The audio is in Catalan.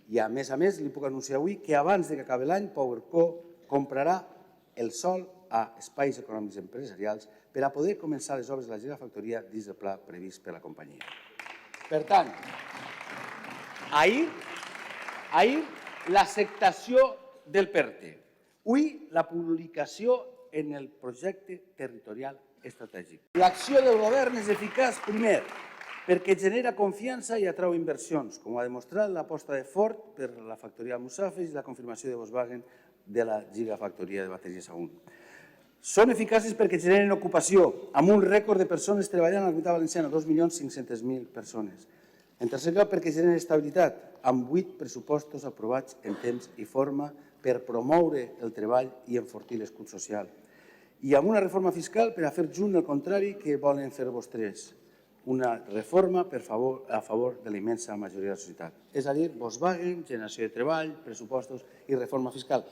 I a més, li puc anunciar avui que abans que acabi l'any, PowerCo comprarà el sòl a espais econòmics empresarials per a poder començar les obres de la gigafactoria dins del pla previst per la companyia. Per tant, ahir l'acceptació del PERTE, avui la publicació en el projecte territorial estratègic. L'acció del govern és eficaç, primer, perquè genera confiança i atrau inversions, com ha demostrat l'aposta de Ford per la factoria Almussafes i la confirmació de Volkswagen de la gigafactoria de bateries Sagunt. Són eficaces perquè generen ocupació, amb un rècord de persones treballant a la Comunitat Valenciana, 2.500.000 persones. En tercer lloc, perquè generen estabilitat, amb 8 pressupostos aprovats en temps i forma per promoure el treball i enfortir l'escut social. I amb una reforma fiscal per a fer junt el contrari que volen fer vostès. Una reforma a favor de la immensa majoria de la societat. És a dir, Volkswagen, generació de treball, pressupostos i reforma fiscal.